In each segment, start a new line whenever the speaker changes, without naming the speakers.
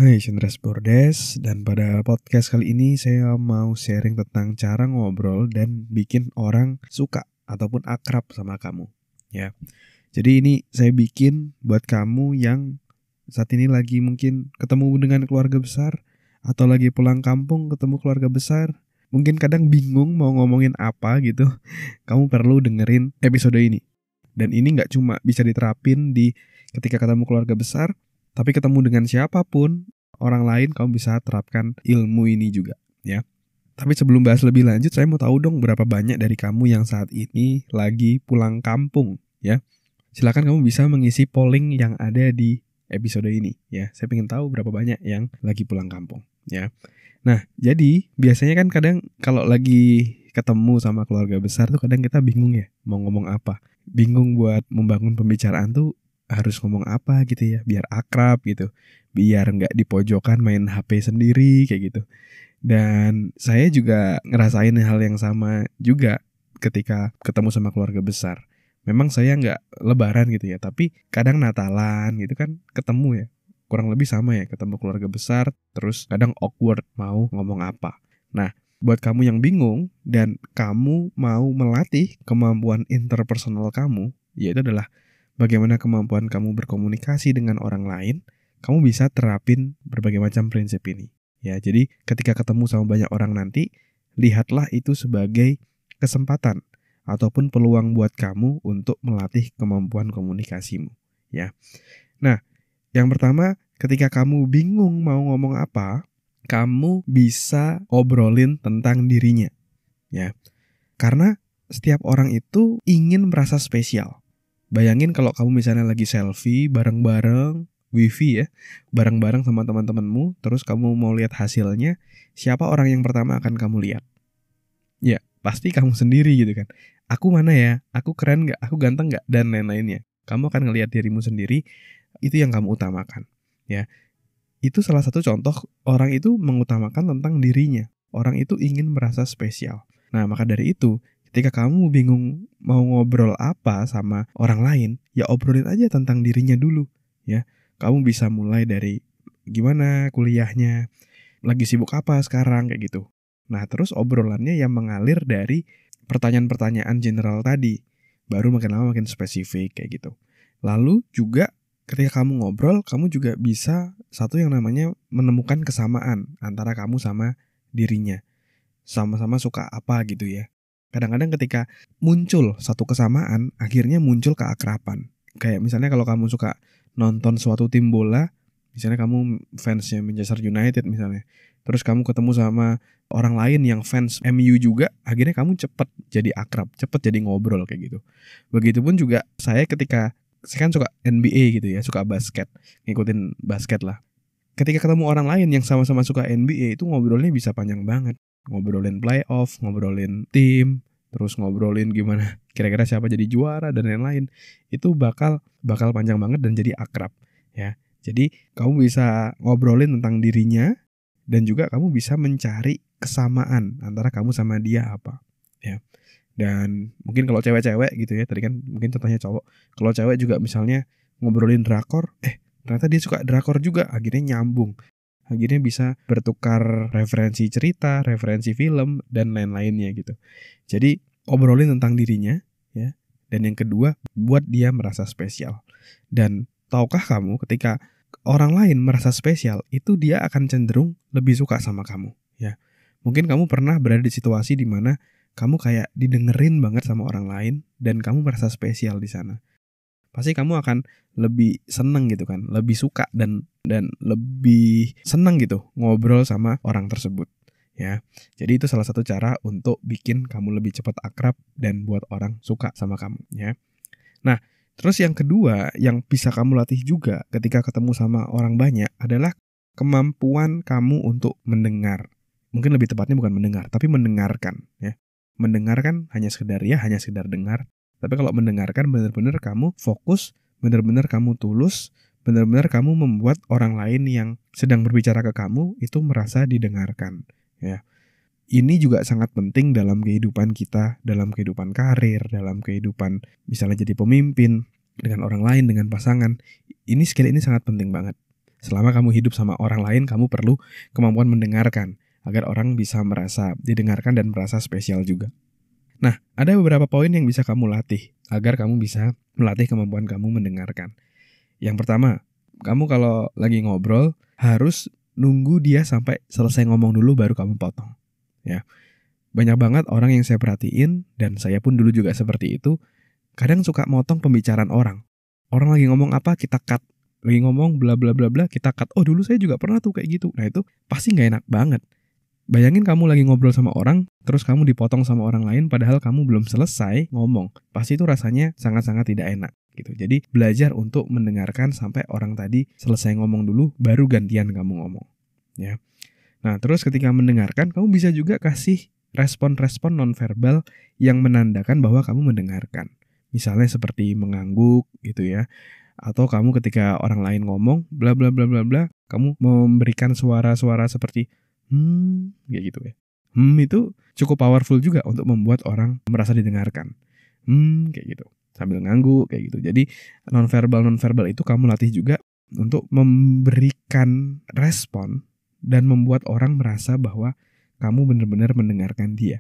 Hai Chandras Bordes, dan pada podcast kali ini saya mau sharing tentang cara ngobrol dan bikin orang suka ataupun akrab sama kamu. Ya, jadi ini saya bikin buat kamu yang saat ini lagi mungkin ketemu dengan keluarga besar atau lagi pulang kampung ketemu keluarga besar. Mungkin kadang bingung mau ngomongin apa gitu. Kamu perlu dengerin episode ini. Dan ini nggak cuma bisa diterapin di ketika ketemu keluarga besar, tapi ketemu dengan siapapun orang lain kamu bisa terapkan ilmu ini juga, ya. Tapi sebelum bahas lebih lanjut, saya mau tahu dong berapa banyak dari kamu yang saat ini lagi pulang kampung, ya. Silakan kamu bisa mengisi polling yang ada di episode ini, ya. Saya pengen tahu berapa banyak yang lagi pulang kampung, ya. Nah, jadi biasanya kan kadang kalau lagi ketemu sama keluarga besar tuh kadang kita bingung ya mau ngomong apa. Bingung buat membangun pembicaraan tuh harus ngomong apa gitu ya, biar akrab gitu. Biar nggak di pojokan main HP sendiri kayak gitu. Dan saya juga ngerasain hal yang sama juga ketika ketemu sama keluarga besar. Memang saya nggak lebaran gitu ya, tapi kadang Natalan gitu kan ketemu ya. Kurang lebih sama ya, ketemu keluarga besar, terus kadang awkward mau ngomong apa. Nah, buat kamu yang bingung dan kamu mau melatih kemampuan interpersonal kamu, yaitu adalah bagaimana kemampuan kamu berkomunikasi dengan orang lain, kamu bisa terapin berbagai macam prinsip ini. Ya, jadi ketika ketemu sama banyak orang nanti, lihatlah itu sebagai kesempatan ataupun peluang buat kamu untuk melatih kemampuan komunikasimu, ya. Nah, yang pertama, ketika kamu bingung mau ngomong apa, kamu bisa obrolin tentang dirinya, ya. Karena setiap orang itu ingin merasa spesial. Bayangin kalau kamu misalnya lagi selfie bareng-bareng, wifi ya, bareng-bareng sama teman-temanmu, terus kamu mau lihat hasilnya, siapa orang yang pertama akan kamu lihat? Ya, pasti kamu sendiri gitu kan. Aku mana ya? Aku keren nggak? Aku ganteng nggak? Dan lain-lainnya. Kamu akan ngelihat dirimu sendiri, itu yang kamu utamakan. Ya, itu salah satu contoh orang itu mengutamakan tentang dirinya. Orang itu ingin merasa spesial. Nah, maka dari itu, ketika kamu bingung mau ngobrol apa sama orang lain, ya obrolin aja tentang dirinya dulu, ya. Kamu bisa mulai dari gimana kuliahnya, lagi sibuk apa sekarang kayak gitu. Nah, terus obrolannya yang mengalir dari pertanyaan-pertanyaan general tadi, baru makin lama makin spesifik kayak gitu. Lalu juga ketika kamu ngobrol, kamu juga bisa satu yang namanya menemukan kesamaan antara kamu sama dirinya. Sama-sama suka apa gitu ya. Kadang-kadang ketika muncul satu kesamaan, akhirnya muncul keakraban. Kayak misalnya kalau kamu suka nonton suatu tim bola, misalnya kamu fansnya Manchester United misalnya, terus kamu ketemu sama orang lain yang fans MU juga, akhirnya kamu cepet jadi akrab, cepet jadi ngobrol kayak gitu. Begitupun juga saya ketika saya kan suka NBA gitu ya, suka basket, ngikutin basket lah. Ketika ketemu orang lain yang sama-sama suka NBA, itu ngobrolnya bisa panjang banget. Ngobrolin playoff, ngobrolin tim, terus ngobrolin gimana kira-kira siapa jadi juara dan lain-lain. Itu bakal panjang banget dan jadi akrab, ya. Jadi kamu bisa ngobrolin tentang dirinya dan juga kamu bisa mencari kesamaan antara kamu sama dia apa, ya. Dan mungkin kalau cewek-cewek gitu ya, tadi kan mungkin contohnya cowok. Kalau cewek juga misalnya ngobrolin drakor, ternyata dia suka drakor juga, akhirnya nyambung. Akhirnya bisa bertukar referensi cerita, referensi film, dan lain-lainnya gitu. Jadi obrolin tentang dirinya, ya. Dan yang kedua, buat dia merasa spesial. Dan tahukah kamu ketika orang lain merasa spesial, itu dia akan cenderung lebih suka sama kamu, ya. Mungkin kamu pernah berada di situasi di mana kamu kayak didengerin banget sama orang lain dan kamu merasa spesial di sana. Pasti kamu akan lebih seneng gitu kan, lebih suka dan lebih seneng gitu ngobrol sama orang tersebut, ya. Jadi itu salah satu cara untuk bikin kamu lebih cepat akrab dan buat orang suka sama kamu, ya. Nah, terus yang kedua yang bisa kamu latih juga ketika ketemu sama orang banyak adalah kemampuan kamu untuk mendengar. Mungkin lebih tepatnya bukan mendengar, tapi mendengarkan, ya. Mendengarkan hanya sekedar dengar. Tapi kalau mendengarkan benar-benar kamu fokus, benar-benar kamu tulus, benar-benar kamu membuat orang lain yang sedang berbicara ke kamu itu merasa didengarkan, ya. Ini juga sangat penting dalam kehidupan kita, dalam kehidupan karir, dalam kehidupan misalnya jadi pemimpin dengan orang lain, dengan pasangan. Skill ini sangat penting banget. Selama kamu hidup sama orang lain, kamu perlu kemampuan mendengarkan agar orang bisa merasa didengarkan dan merasa spesial juga. Nah, ada beberapa poin yang bisa kamu latih agar kamu bisa melatih kemampuan kamu mendengarkan. Yang pertama, kamu kalau lagi ngobrol harus nunggu dia sampai selesai ngomong dulu baru kamu potong. Ya. Banyak banget orang yang saya perhatiin, dan saya pun dulu juga seperti itu, kadang suka motong pembicaraan orang. Orang lagi ngomong apa, kita cut. Lagi ngomong bla bla bla bla, kita cut. Oh, dulu saya juga pernah tuh kayak gitu. Nah, itu pasti nggak enak banget. Bayangin kamu lagi ngobrol sama orang, terus kamu dipotong sama orang lain padahal kamu belum selesai ngomong. Pasti itu rasanya sangat-sangat tidak enak gitu. Jadi belajar untuk mendengarkan sampai orang tadi selesai ngomong dulu, baru gantian kamu ngomong. Ya. Nah, terus ketika mendengarkan, kamu bisa juga kasih respon-respon nonverbal yang menandakan bahwa kamu mendengarkan. Misalnya seperti mengangguk gitu ya. Atau kamu ketika orang lain ngomong bla bla bla bla bla, kamu memberikan suara-suara seperti kayak gitu ya. Itu cukup powerful juga untuk membuat orang merasa didengarkan. Kayak gitu. Sambil ngangguk kayak gitu. Jadi nonverbal itu kamu latih juga untuk memberikan respon dan membuat orang merasa bahwa kamu benar-benar mendengarkan dia.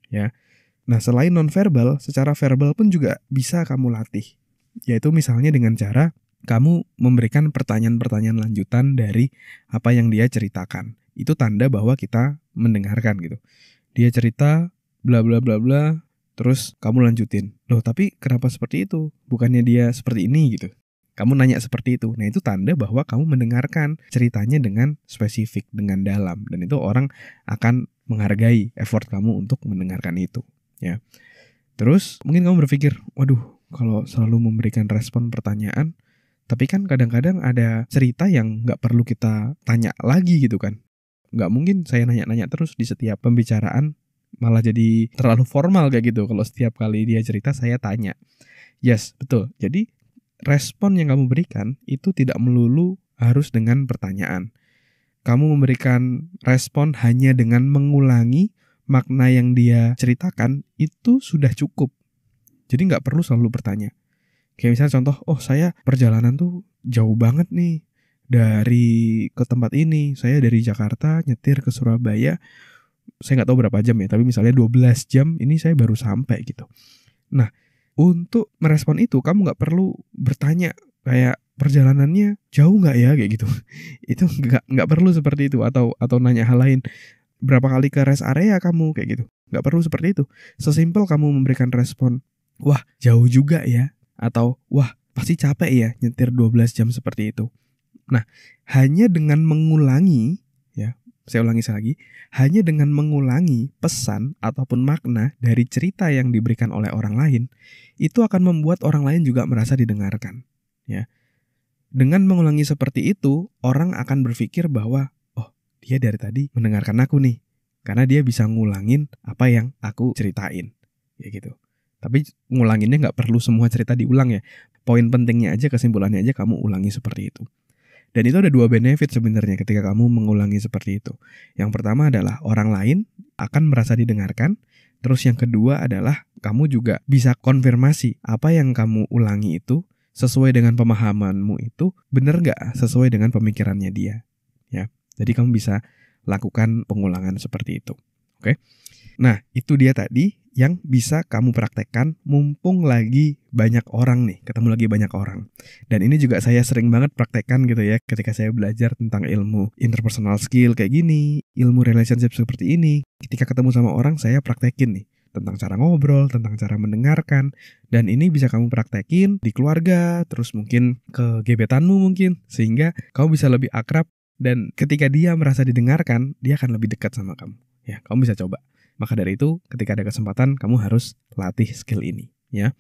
Ya. Nah, selain nonverbal, secara verbal pun juga bisa kamu latih. Yaitu misalnya dengan cara kamu memberikan pertanyaan-pertanyaan lanjutan dari apa yang dia ceritakan. Itu tanda bahwa kita mendengarkan gitu. Dia cerita bla bla bla bla, terus kamu lanjutin. Loh, tapi kenapa seperti itu? Bukannya dia seperti ini gitu. Kamu nanya seperti itu. Nah, itu tanda bahwa kamu mendengarkan ceritanya dengan spesifik, dengan dalam. Dan itu orang akan menghargai effort kamu untuk mendengarkan itu. Ya. Terus mungkin kamu berpikir, waduh, kalau selalu memberikan respon pertanyaan, tapi kan kadang-kadang ada cerita yang gak perlu kita tanya lagi gitu kan. Gak mungkin saya nanya-nanya terus di setiap pembicaraan, malah jadi terlalu formal kayak gitu. Kalau setiap kali dia cerita saya tanya. Yes, betul. Jadi respon yang kamu berikan itu tidak melulu harus dengan pertanyaan. Kamu memberikan respon hanya dengan mengulangi makna yang dia ceritakan, itu sudah cukup. Jadi gak perlu selalu bertanya. Kayak misalnya contoh, oh saya perjalanan tuh jauh banget nih dari ke tempat ini. Saya dari Jakarta nyetir ke Surabaya. Saya gak tahu berapa jam ya, tapi misalnya 12 jam ini saya baru sampai gitu. Nah, untuk merespon itu kamu gak perlu bertanya kayak perjalanannya jauh gak ya kayak gitu. Itu gak perlu seperti itu. Atau nanya hal lain, berapa kali ke rest area kamu kayak gitu. Gak perlu seperti itu. Sesimpel kamu memberikan respon, wah jauh juga ya. Atau wah pasti capek ya nyetir 12 jam seperti itu. Nah, hanya dengan mengulangi, ya, saya ulangi lagi, hanya dengan mengulangi pesan ataupun makna dari cerita yang diberikan oleh orang lain, itu akan membuat orang lain juga merasa didengarkan. Ya. Dengan mengulangi seperti itu, orang akan berpikir bahwa, oh dia dari tadi mendengarkan aku nih, karena dia bisa ngulangin apa yang aku ceritain, ya gitu. Tapi ngulanginnya nggak perlu semua cerita diulang ya. Poin pentingnya aja, kesimpulannya aja kamu ulangi seperti itu. Dan itu ada 2 benefit sebenarnya ketika kamu mengulangi seperti itu. Yang pertama adalah orang lain akan merasa didengarkan. Terus yang kedua adalah kamu juga bisa konfirmasi apa yang kamu ulangi itu sesuai dengan pemahamanmu itu benar nggak sesuai dengan pemikirannya dia. Ya, jadi kamu bisa lakukan pengulangan seperti itu. Oke? Nah, itu dia tadi yang bisa kamu praktekkan mumpung lagi banyak orang nih, ketemu lagi banyak orang. Dan ini juga saya sering banget praktekkan gitu ya ketika saya belajar tentang ilmu interpersonal skill kayak gini, ilmu relationship seperti ini. Ketika ketemu sama orang saya praktekin nih tentang cara ngobrol, tentang cara mendengarkan. Dan ini bisa kamu praktekin di keluarga, terus mungkin ke gebetanmu mungkin, sehingga kamu bisa lebih akrab dan ketika dia merasa didengarkan, dia akan lebih dekat sama kamu. Ya, kamu bisa coba. Maka dari itu, ketika ada kesempatan, kamu harus latih skill ini, ya.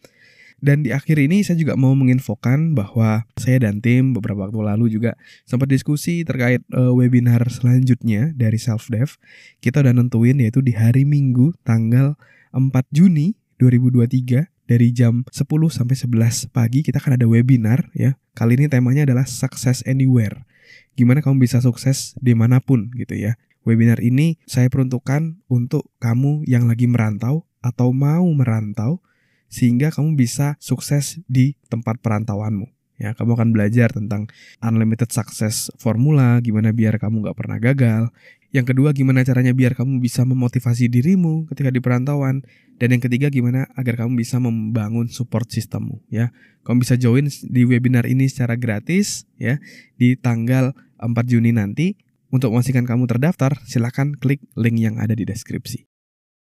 Dan di akhir ini saya juga mau menginfokan bahwa saya dan tim beberapa waktu lalu juga sempat diskusi terkait webinar selanjutnya dari Self-Dev. Kita udah nentuin yaitu di hari Minggu tanggal 4 Juni 2023 dari jam 10 sampai 11 pagi kita akan ada webinar ya. Kali ini temanya adalah Success Anywhere. Gimana kamu bisa sukses dimanapun gitu ya. Webinar ini saya peruntukkan untuk kamu yang lagi merantau atau mau merantau sehingga kamu bisa sukses di tempat perantauanmu. Ya, kamu akan belajar tentang unlimited success formula, gimana biar kamu gak pernah gagal. Yang kedua, gimana caranya biar kamu bisa memotivasi dirimu ketika di perantauan. Dan yang ketiga, gimana agar kamu bisa membangun support sistemmu. Ya, kamu bisa join di webinar ini secara gratis ya di tanggal 4 Juni nanti. Untuk memastikan kamu terdaftar, silakan klik link yang ada di deskripsi.